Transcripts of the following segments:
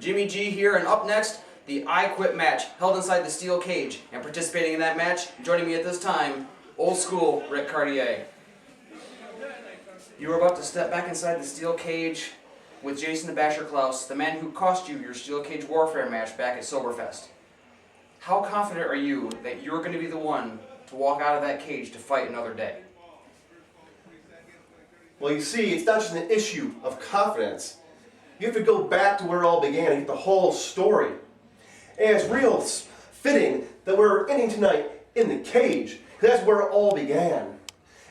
Jimmy G here, and up next, the I Quit match, held inside the steel cage. And participating in that match, joining me at this time, old school Ric Cauridea. You are about to step back inside the steel cage with Jason the Basher Clouse, the man who cost you your steel cage warfare match back at Soberfest. How confident are you that you're going to be the one to walk out of that cage to fight another day? Well, you see, it's not just an issue of confidence. You have to go back to where it all began and get the whole story. And it's real fitting that we're ending tonight in the cage. That's where it all began.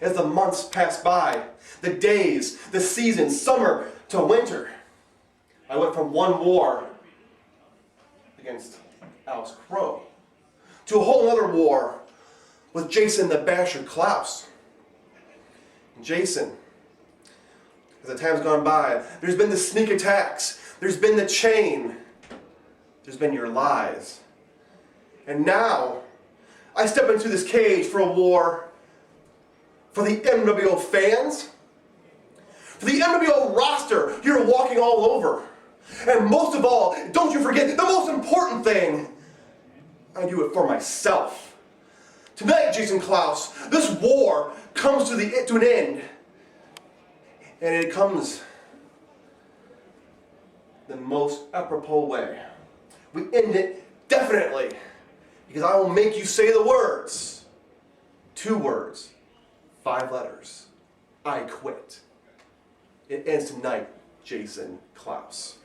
As the months passed by, the days, the seasons, summer to winter, I went from one war against Alex Crow to a whole other war with Jason the Basher Clouse. And Jason, as the time's gone by, there's been the sneak attacks, there's been the chain, there's been your lies. And now, I step into this cage for a war for the MWO fans, for the MWO roster you're walking all over. And most of all, don't you forget the most important thing, I do it for myself. Tonight, Jason Clouse, this war comes to an end. And it comes the most apropos way. We end it definitely, because I will make you say the words. 2 words, 5 letters. I quit. It ends tonight, Jason Clouse.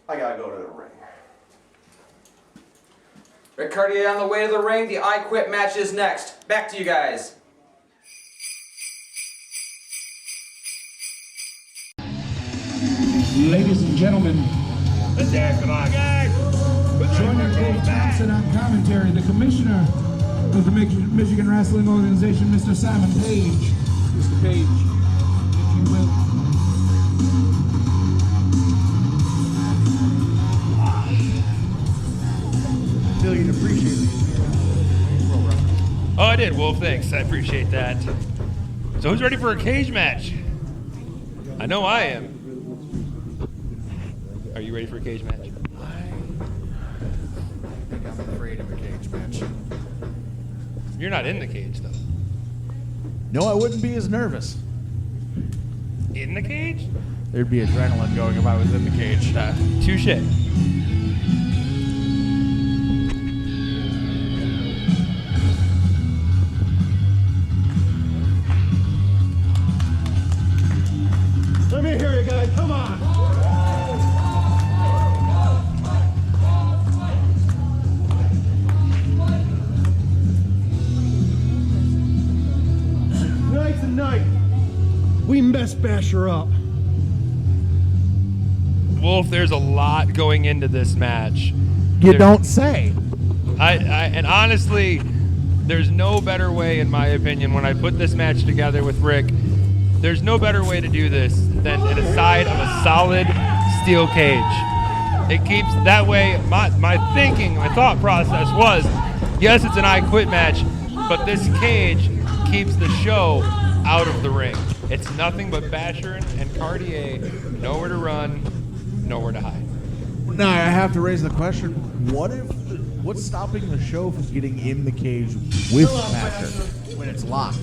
I gotta go to the ring. Ric Cauridea on the way to the ring. The I Quit match is next. Back to you guys. Ladies and gentlemen, Come on, guys. joining Dave Thompson on commentary, the commissioner of the Michigan Wrestling Organization, Mr. Simon Page. Mr. Page, if you will. I feel you'd appreciate it. Oh, I did. Well, thanks. I appreciate that. So who's ready for a cage match? I know I am. Are you ready for a cage match? I think I'm afraid of a cage match. You're not in the cage, though. No, I wouldn't be as nervous. In the cage? There'd be adrenaline going if I was in the cage. Touche. Let me hear you guys, come on! Tonight's the night. We best bash her up. Wolf, there's a lot going into this match. You don't say. And honestly, there's no better way, in my opinion, when I put this match together with Rick, there's no better way to do this than at a side of a solid steel cage. It keeps, that way, my thinking, my thought process was, yes, it's an I Quit match, but this cage keeps the show out of the ring. It's nothing but Basher and Cauridea, nowhere to run, nowhere to hide. Now, I have to raise the question, what's stopping the show from getting in the cage with Basher when it's locked?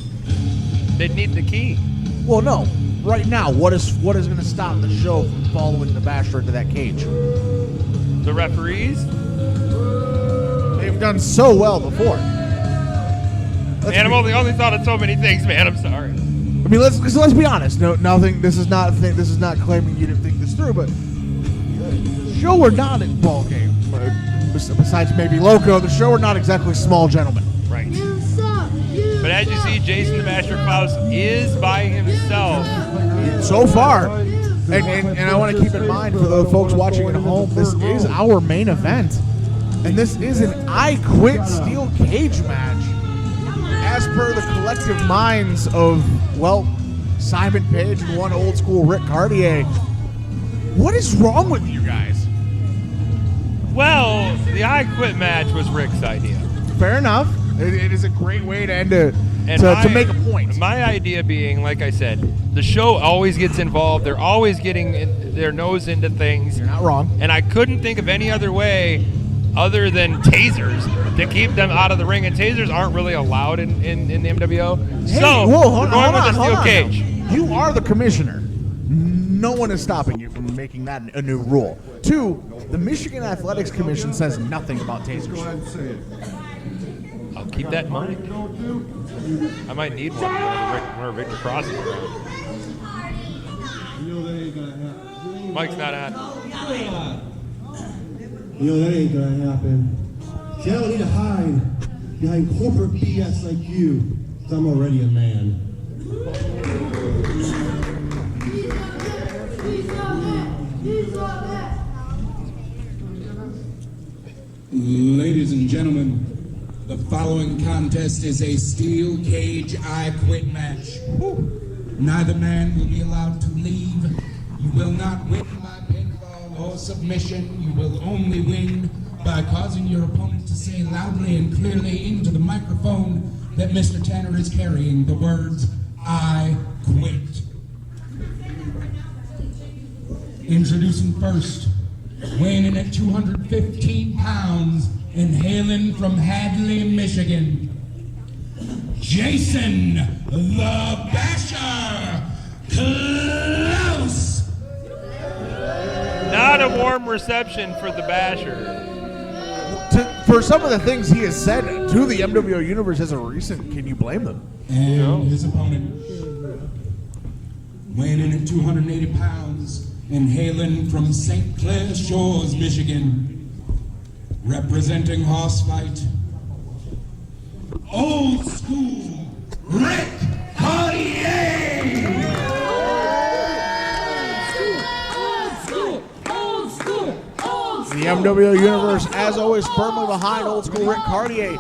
They'd need the key. Well, no. Right now, what is going to stop the show from following the Basher into that cage? The referees? They've done so well before. Man, I've only thought of so many things, man. I'm sorry. I mean, let's be honest. No, nothing. This is not claiming you didn't think this through, but the show we're not in ball game. Besides maybe Loco, the show we're not exactly small gentlemen. Right. But as you see, Jason the Basher Clouse is by himself. So far. And I want to keep in mind for the folks watching at home, this is our main event. And this is an I Quit steel cage match. As per the collective minds of, well, Simon Page and one old school Ric Caurdiea. What is wrong with you guys? Well, the I Quit match was Rick's idea. Fair enough. It is a great way to end to make a point. My idea being, like I said, the show always gets involved. They're always getting their nose into things. You're not wrong. And I couldn't think of any other way other than tasers to keep them out of the ring. And tasers aren't really allowed in the MWO. Hey, so hold we're going with the hold steel on cage. now. You are the commissioner. No one is stopping you from making that a new rule. 2, the Michigan Athletics Commission says nothing about tasers. I'll keep that in mind. I might need one whenever Victor crosses around. Mike's not on. You know that ain't gonna happen. See, I don't need to hide behind corporate BS like you, 'cause I'm already a man. Ladies and gentlemen, the following contest is a steel cage I quit match. Neither man will be allowed to leave. You will not win by pinfall or submission. You will only win by causing your opponent to say loudly and clearly into the microphone that Mr. Tanner is carrying the words, "I quit." Introducing first, weighing in at 215 pounds and hailing from Hadley, Michigan, Jason the Basher Clouse. Not a warm reception for the Basher. For some of the things he has said to the MWO universe as a recent, can you blame them? And his opponent, weighing in at 280 pounds and hailing from St. Clair Shores, Michigan, representing Horsfight, Old School Ric Cauridea. The MWO universe, as always, firmly behind Old School Ric Caurdiea.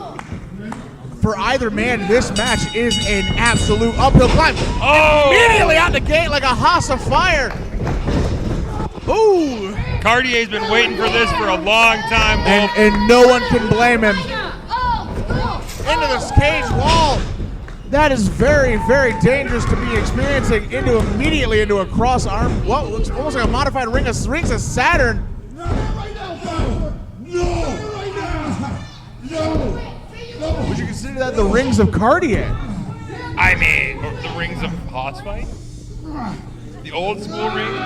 For either man, this match is an absolute uphill climb. Oh! Immediately out the gate like a house of fire. Ooh! Cardier's been waiting for this for a long time, Wolf. And no one can blame him. Into this cage wall. That is very, very dangerous to be experiencing immediately into a cross arm. What looks almost like a modified ring of Saturn. Would you consider that the rings of Caurdiea? I mean, the rings of Horsfight? The old school rings?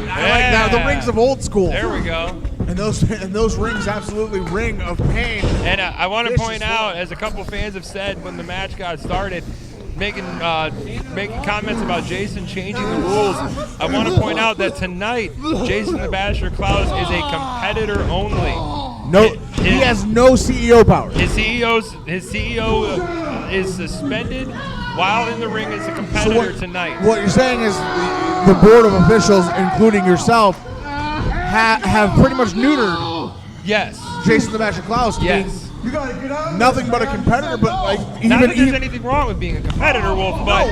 I like that. The rings of old school. There we go. And those rings absolutely ring of pain. And I want to point out, as a couple fans have said when the match got started, making comments about Jason changing the rules, I want to point out that tonight, Jason the Basher Clouse is a competitor only. No, he has no CEO power. His CEO is suspended while in the ring as a competitor tonight. What you're saying is the board of officials, including yourself, have pretty much neutered Yes. Jason the Basher Clouse to Yes. be nothing but a competitor, but like Not that there's anything wrong with being a competitor, Wolf, but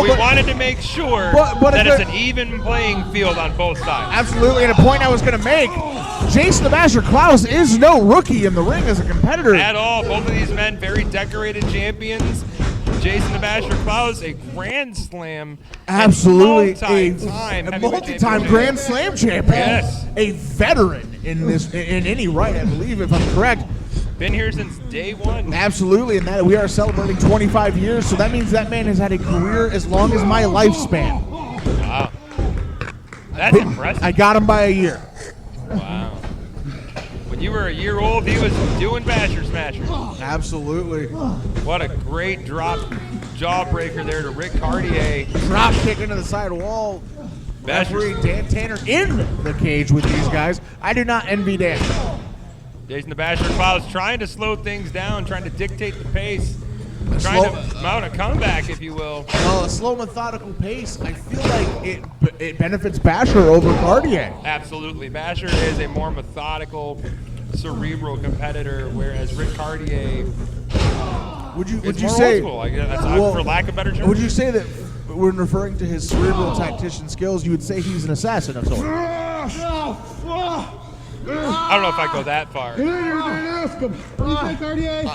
we wanted to make sure that it's an even playing field on both sides. Absolutely, and a point I was going to make, Jason the Basher Clouse is no rookie in the ring as a competitor. At all. Both of these men, very decorated champions. Jason the Basher Clouse, a Grand Slam. Absolutely, a multi-time Grand Slam champion. Yes. A veteran in any right, I believe, if I'm correct. Been here since day one. Absolutely, and that we are celebrating 25 years, so that means that man has had a career as long as my lifespan. Wow. That's impressive. I got him by a year. Wow. When you were a year old, he was doing Basher Smashers. Absolutely. What a great jawbreaker there to Ric Cauridea. Drop kick into the side wall. Referee Dan Tanner in the cage with these guys. I do not envy Dan. Jason the Basher Clouse trying to slow things down, trying to dictate the pace, trying to mount a comeback, if you will. Well, a slow, methodical pace, I feel like it benefits Basher over Caurdiea. Absolutely. Basher is a more methodical, cerebral competitor, whereas Ric Cauridea Would you more say, old school, that's for lack of better term. Would you say that when referring to his cerebral tactician skills, you would say he's an assassin of sorts? I don't know if I go that far.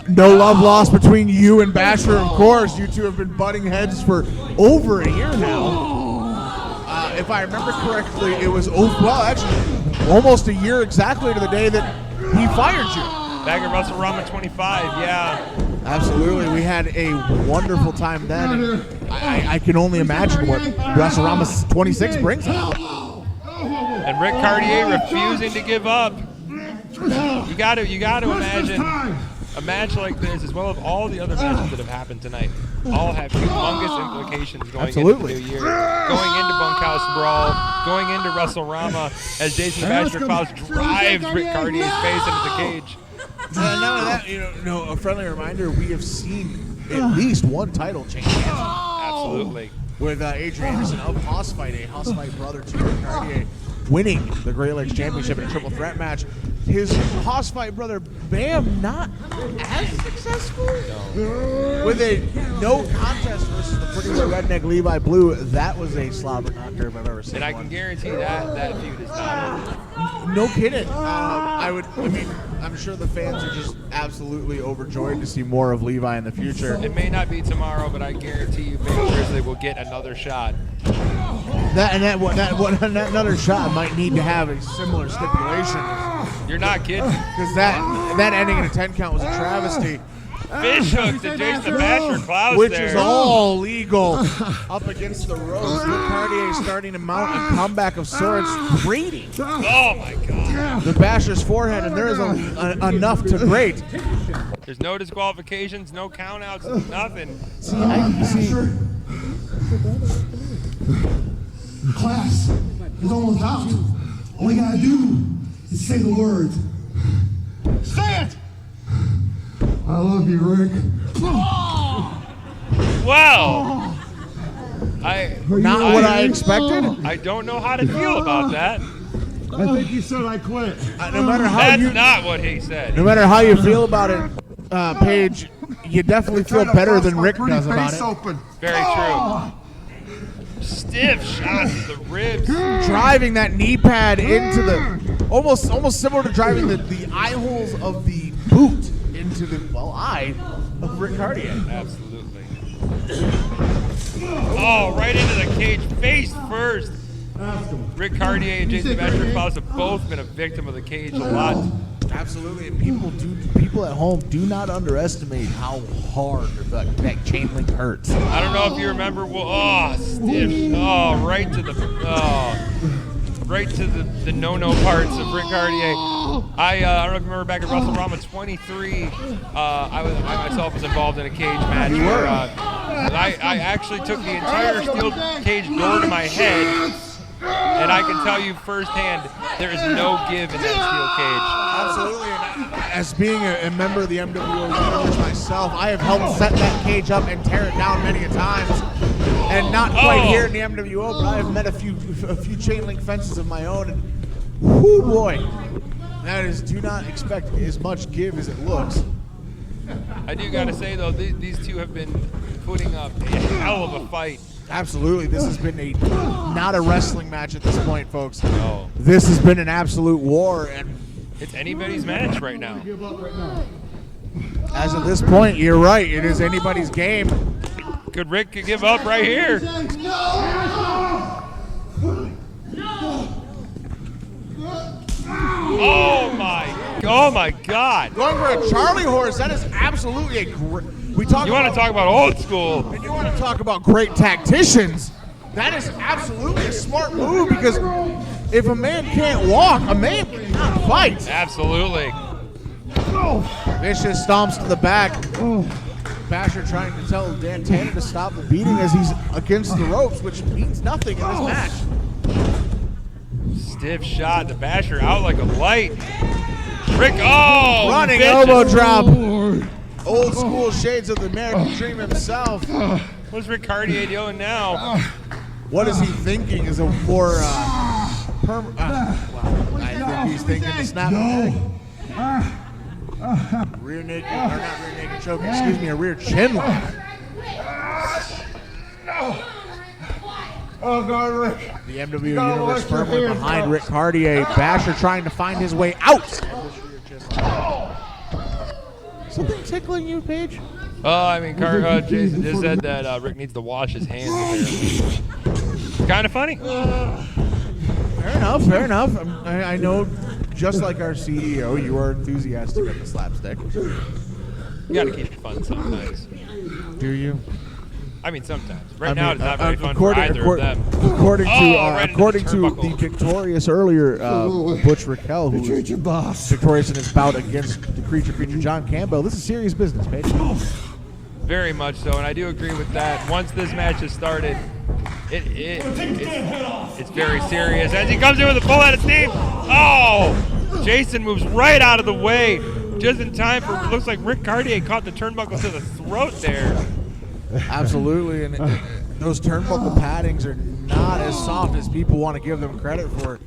No love lost between you and Basher, of course. You two have been butting heads for over a year now. If I remember correctly, it was, actually, almost a year exactly to the day that he fired you. Back at WrestleRama 25, yeah. Absolutely. We had a wonderful time then. I can only imagine what WrestleRama 26 brings us. And Ric Cauridea refusing to give up. You got to imagine a match like this, as well as all the other matches that have happened tonight, all have humongous implications going into the new year, going into Bunkhouse Brawl, going into WrestleRama, as Jason the Basher Clouse drives Ric Caudidea's face into the cage. Not only that, a friendly reminder, we have seen at least one title change. Absolutely. With Adrian Anderson of Hoss Fight, a Hoss Fight brother to Ric Cauridea, winning the Great Lakes Championship in a triple threat match. His Hoss Fight brother, Bam, not as successful. No. With a no contest versus the pretty boy redneck Levi Blue, that was a slobber knocker if I've ever seen. And I can guarantee that feud is not over. No kidding. I'm sure the fans are just absolutely overjoyed to see more of Levi in the future. It may not be tomorrow, but I guarantee you, Big Grizzly will get another shot. That another shot might need to have a similar stipulation. You're not kidding. Because that ending in a 10 count was a travesty. Fish hook to Jason the Basher Clouse which there. is all legal. Up against the ropes. Ric Cauridea starting to mount a comeback of sorts. Grating. Oh my God. The Basher's forehead, and there is enough to grate. There's no disqualifications, no countouts, nothing. The class is almost out. All you gotta do is say the words. Say it! I love you, Rick. Well, not what I expected. I don't know how to feel about that. I think he said I quit. No matter how That's not what he said. No matter how you feel about it, Paige, you definitely feel better than Rick does about it. Very true. Stiff shots at the ribs. Driving that knee pad into the almost similar to driving the eye holes of the boot into the eye of Ric Cauridea. Absolutely. Oh, right into the cage, face first. Ric Cauridea and Jason the Basher Clouse have both been a victim of the cage a lot. Absolutely, and people at home do not underestimate how hard that chain link hurts. I don't know if you remember. Stiff. Right to the no-no parts of Ric Cauridea. I don't know if you remember back at WrestleRama 23. I myself was involved in a cage match where I actually took the entire steel cage door to my head. And I can tell you firsthand, there is no give in that steel cage. Absolutely. And as being a member of the MWO universe myself, I have helped set that cage up and tear it down many a times. And not quite here in the MWO, but I have met a few chain link fences of my own. And whoo boy, that is, do not expect as much give as it looks. I do got to say though, these two have been putting up a hell of a fight. Absolutely. This has been not a wrestling match at this point, folks. No. This has been an absolute war, and it's anybody's match right now. As of this point, you're right. It is anybody's game. Could Rick give up right here? Oh my God! Going for a Charlie horse. That is absolutely a great. You want to talk about old school? And you want to talk about great tacticians? That is absolutely a smart move, because if a man can't walk, a man cannot fight. Absolutely. Vicious stomps to the back. Basher trying to tell Dan Tanner to stop the beating as he's against the ropes, which means nothing in this match. Stiff shot. The Basher out like a light. Rick, running vicious elbow drop. Old school shades of the American Dream himself. What's Ric Cauridea doing now? What is he thinking? Is a more I think he's thinking to snap neck. Rear naked, or not rear naked choke, excuse me, a rear chin lock. Oh, God, Rick. The MWO Universe firmly behind Ric Cauridea. Basher trying to find his way out. Something tickling you, Paige? Oh, I mean, Jason just said that Rick needs to wash his hands. Kind of funny. Fair enough, fair enough. I know, just like our CEO, you are enthusiastic of the slapstick. You got to keep it fun sometimes. Do you? I mean, sometimes. Right now, it's not very fun for according either of them. According Right to the victorious earlier Butch Raquel, who was victorious in his bout against the creature John Campbell, this is serious business, Paige. Very much so, and I do agree with that. Once this match has started, it's very serious. As he comes in with a full head of steam, oh! Jason moves right out of the way, just in time for, looks like Ric Caurdiea caught the turnbuckle to the throat there. Absolutely, and those turnbuckle paddings are not as soft as people want to give them credit for.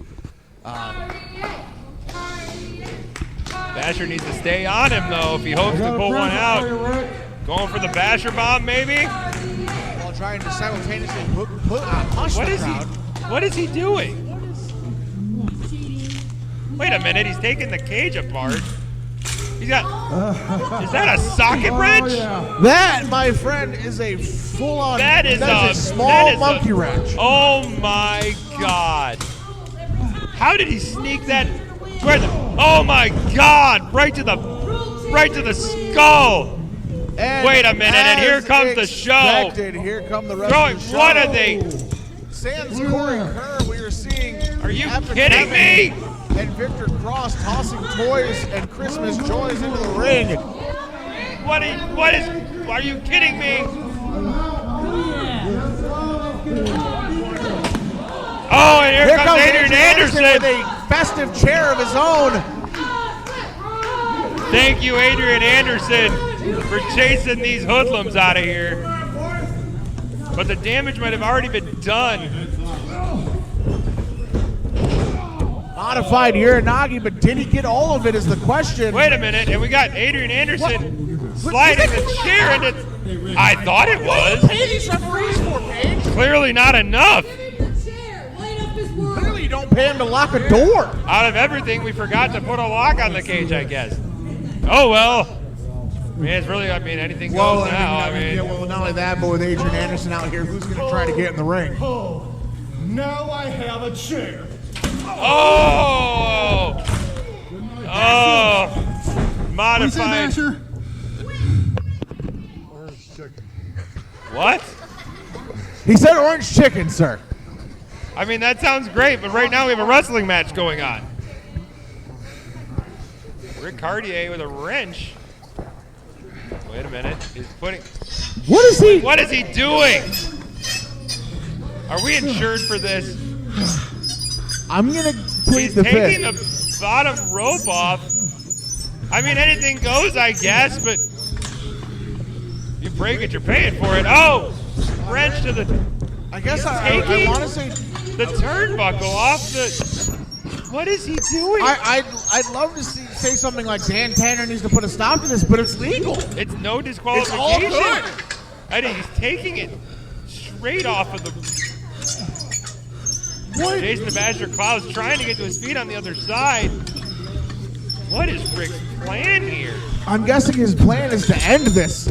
Basher needs to stay on him, though, if he hopes to pull one out. Going for the Basher bomb, maybe? While trying to simultaneously push the crowd. What is he doing? Wait a minute, he's taking the cage apart. He's got, is that a socket wrench? That, my friend, is a full-on, that is a small monkey wrench. Oh my God. How did he sneak that? Oh my God, right to the skull. And wait a minute, and here comes the show. Here come the rest of the show. What are they? Sans Corey Kerr, we are seeing. Are you kidding me? And Victor Cross tossing toys and Christmas joys into the ring. Are you kidding me? Oh, and here comes Adrian Anderson with a festive chair of his own. Thank you, Adrian Anderson, for chasing these hoodlums out of here. But the damage might have already been done. Modified Uranagi, but did he get all of it is the question. Wait a minute, and we got Adrian Anderson sliding the chair into. I thought it was. Pay these referees for, Paige. Clearly not enough. Clearly you don't pay him to lock a door. Out of everything, we forgot to put a lock on the cage, I guess. Oh, well. I mean, it's really, anything goes now. Well, not only that, but with Adrian Anderson out here, who's going to try to get in the ring? Oh, now I have a chair. Oh! Oh! Modified. Orange chicken. What? He said orange chicken, sir. I mean, that sounds great, but right now we have a wrestling match going on. Ric Caurdiea with a wrench. Wait a minute. He's putting. What is he? What is he doing? Are we insured for this? I'm going to plead the fifth. He's taking the bottom rope off. I mean, anything goes, I guess, but you break it, you're paying for it. Oh! Wrench to the... I guess I want to say... the turnbuckle off the... What is he doing? I'd love to say something like Dan Tanner needs to put a stop to this, but it's legal. It's no disqualification. It's all good. I think he's taking it straight off of the... What? Jason the Basher Clouse trying to get to his feet on the other side. What is Rick's plan here? I'm guessing his plan is to end this.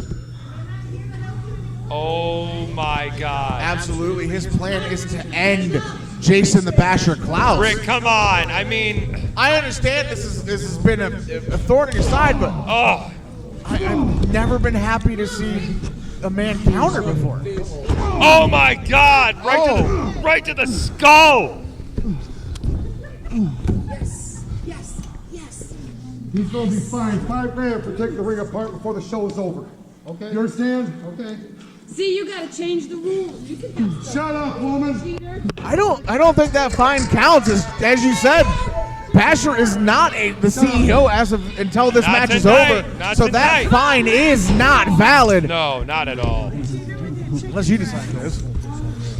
Oh my God. Absolutely. His plan is to end Jason the Basher Clouse. Rick, come on. I mean... I understand this has been a thorn in your side, but I've never been happy to see a man counter before. Oh my God! Right to the skull. Yes. He's gonna be fine. 5 grand for taking the ring apart before the show is over. Okay. You understand? Okay. See, you gotta change the rules. You can Shut up, woman. I don't think that fine counts. As you said, Basher is not the CEO until this match is over. So that fine is not valid. No, not at all. Unless you decide it is.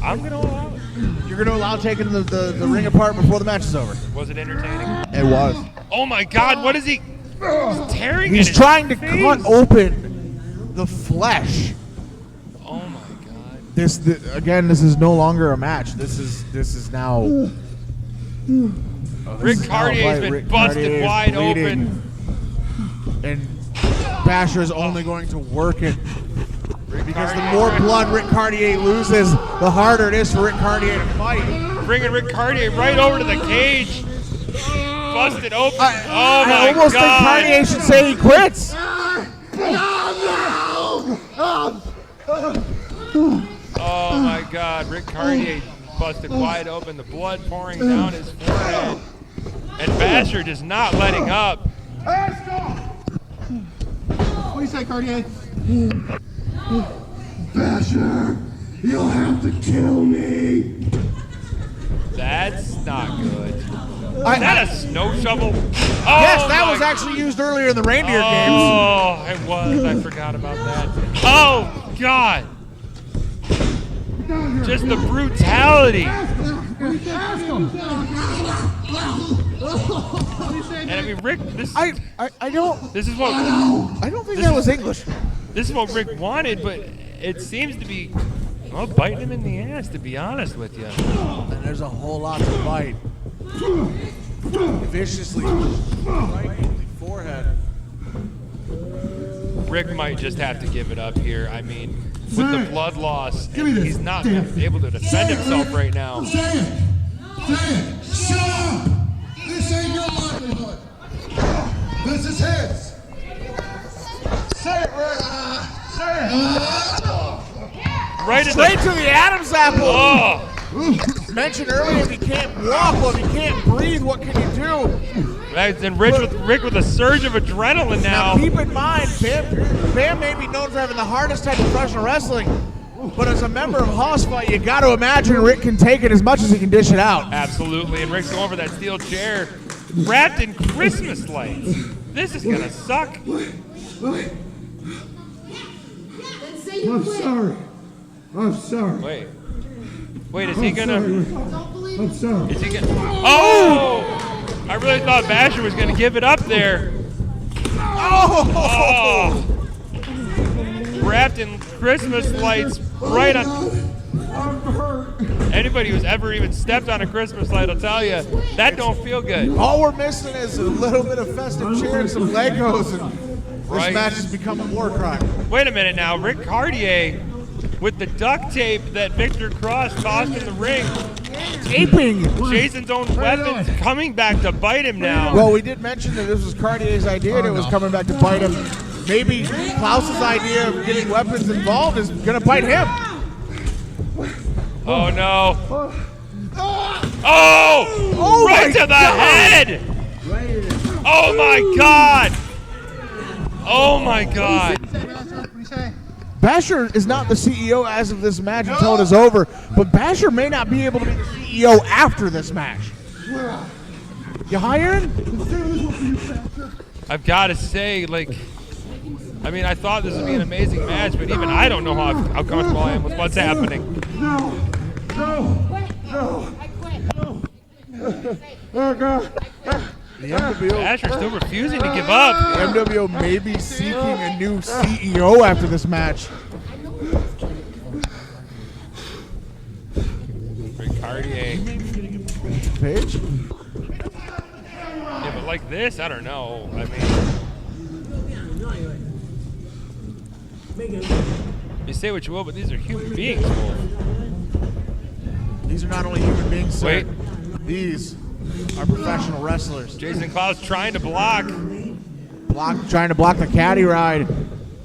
I'm gonna allow it. You're gonna allow taking the ring apart before the match is over. Was it entertaining? It was. Oh my God! What is he? He's tearing. He's trying to cut open the flesh. Oh my God! Again, this is no longer a match. This is now. Ric Caurdia's been busted wide open. And Basher is only going to work it. Because the more blood Ric Caurdiea loses, the harder it is for Ric Caurdiea to fight. Bringing Ric Caurdiea right over to the cage. Busted open. Oh my I almost God. think Caurdiea should say he quits. Oh my God. Ric Caurdiea busted wide open. The blood pouring down his forehead. And Basher just not letting up. What do you say, Caurdiea? Basher, you'll have to kill me. That's not good. Is that a snow shovel? Oh, Yes, that was actually used earlier in the reindeer games. Oh, it was. I forgot about that. Oh, God. Just the brutality. And I mean, Rick, this I don't. this is what I don't think that was English. this is what Rick wanted, but it seems to be biting him in the ass, to be honest with you. And there's a whole lot to bite. Viciously right in the forehead. Rick might just have to give it up here. I mean, with the blood loss, Give me this. he's not Damn. able to defend himself right now. Say it. Say it. Shut up. This ain't your livelihood. This is his. Say it, Rick. Say it. Right in Straight the to the Adam's apple. oh. Mentioned earlier, if you can't walk, well, if you can't breathe, what can you do? Right, and Rick with a surge of adrenaline Now, now. keep in mind, Bam may be known for having the hardest time in professional wrestling, but as a member of Hoss Fight, you got to imagine Rick can take it as much as he can dish it out. Absolutely, and Rick's going for that steel chair, wrapped in Christmas lights. This is gonna suck. Then say you I'm quit. sorry. I'm sorry. Wait, is he gonna? Don't believe I'm it. sorry. Is he gonna? Oh! I really thought Basher was gonna give it up there. Oh! Wrapped in Christmas lights, right on. Anybody who's ever even stepped on a Christmas light will tell you that don't feel good. All we're missing is a little bit of festive cheer and some Legos, and Right. this match has become a war crime. Wait a minute now, Ric Caurdiea with the duct tape that Victor Cross tossed in the ring. Taping. Jason's own weapons coming back to bite him now. Well, we did mention that this was Caurdiea's idea and it was coming back to bite him. Maybe Klaus's idea of getting weapons involved is going to bite him. Oh no. Oh! Right to the head! Oh my God! Oh my God! Basher is not the CEO as of this match until it is over, but Basher may not be able to be the CEO after this match. You hiring? I've got to say, like, I mean, I thought this would be an amazing match, but even I don't know how comfortable I am with what's happening. The MWO, Basher's still refusing to give up. MWO may be seeking a new CEO after this match. Ric Caurdiea. Page? Yeah, but like this, I don't know. I mean, you say what you will, but these are human beings, Wolf. These are not only human beings, sir. Wait. These are professional wrestlers. Jason Clouse trying to block. Trying to block the caddy ride.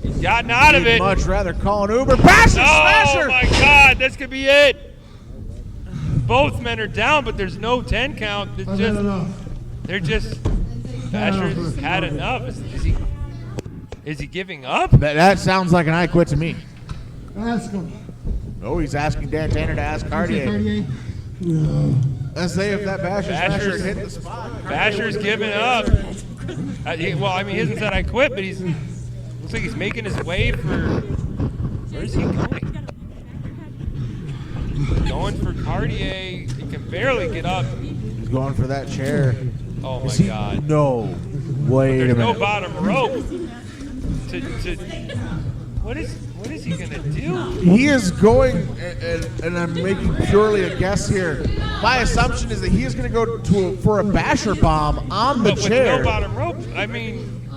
He's gotten out of it. Much rather call an Uber. Basher, smasher! Oh my God, this could be it. Both men are down, but there's no 10 count. It's they're just. Basher's had enough. Is he giving up? That sounds like an I quit to me. Ask him. Oh, he's asking Dan Tanner to ask Caurdiea. Let's say if that Basher smasher had hit the spot. Basher's giving up. He hasn't said I quit, but looks like he's making his way for. Where is he going? Going for Caurdiea. He can barely get up. He's going for that chair. Oh my God. No. Wait a There's no minute. bottom rope. What is he gonna do? He is going, and I'm making purely a guess here. My assumption is that he is going to go for a basher bomb on the But chair. with no bottom rope. I mean,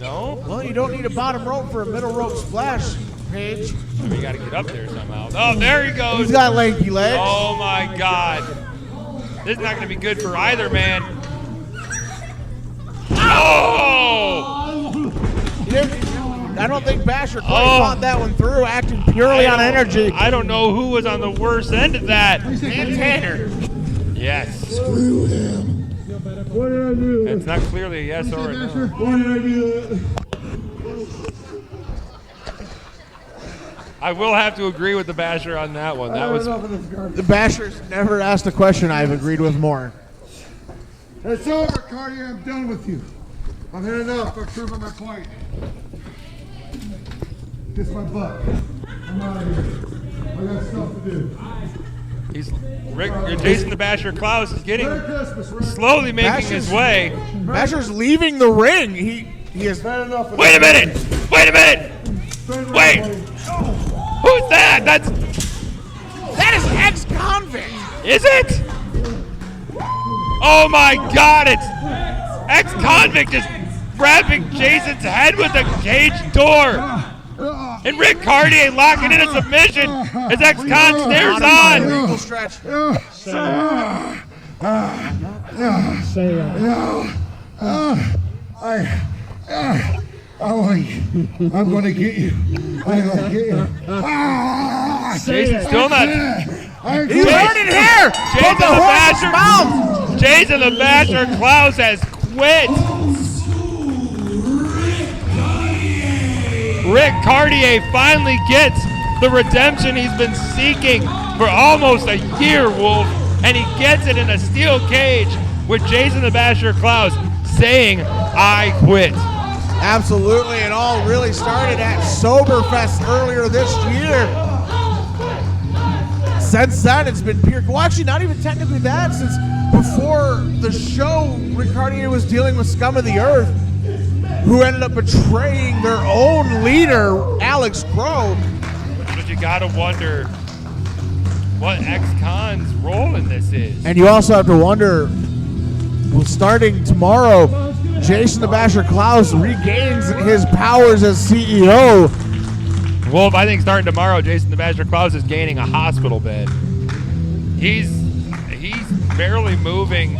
no. Well, you don't need a bottom rope for a middle rope splash, Paige. I mean, you got to get up there somehow. Oh, there he goes. He's got lanky legs. Oh my God. This is not going to be good for either man. Oh! I don't think Basher quite thought that one through, acting purely on energy. I don't know who was on the worst end of that. And Tanner. Yes. Screw him. What did I do? It's not clearly a yes or a no. Why did I do that? I will have to agree with the Basher on that one. That was. The Basher's never asked a question I've agreed with more. It's over, Caurdiea. I'm done with you. I've had enough. I've proven my point. Kiss my butt. I'm out of here. I got stuff to do. He's Jason the Basher Clouse is getting Merry Christmas, Rick. slowly making his way. Basher's leaving the ring. He is. Had enough of Wait a minute! Wait a minute! Wait! Who's that? That is ex-convict. Is it? Oh my God! It's ex-convict just grabbing Jason's head with the cage door, and Ric Cauridea locking in a submission as ex-con stares on. Legal stretch. I'm going to get you. I'm going to get you. Jason's still not. He heard it here. From the horse's mouth. Jason the Basher Clouse has quit. Ric Cauridea finally gets the redemption he's been seeking for almost a year, Wolf, and he gets it in a steel cage with Jason the Basher Clouse saying, "I quit." Absolutely, it all really started at Soberfest earlier this year. Since then, it's been pure. Well, actually, not even technically that. Since before the show, Ric Cauridea was dealing with scum of the earth, who ended up betraying their own leader, Alex Crow. But you gotta wonder what ex-con's role in this is. And you also have to wonder, well, starting tomorrow, Jason the Basher Clouse regains his powers as CEO. Wolf, I think starting tomorrow, Jason the Basher Clouse is gaining a hospital bed. He's barely moving.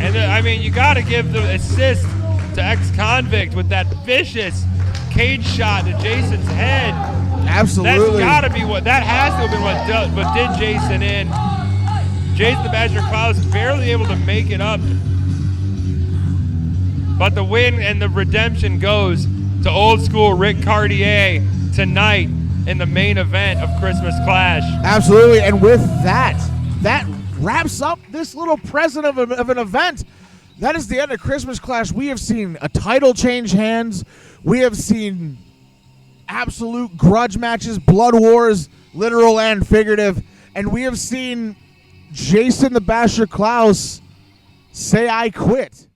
And I mean, you got to give the assist to ex-convict with that vicious cage shot to Jason's head. Absolutely. That's got to be that has to have been what did Jason in. Jason the Basher Clouse barely able to make it up. But the win and the redemption goes to old school Ric Cauridea tonight in the main event of Christmas Clash. Absolutely, and with that wraps up this little present of an event. That is the end of Christmas Clash. We have seen a title change hands. We have seen absolute grudge matches, blood wars, literal and figurative. And we have seen Jason the Basher Clouse say, "I quit."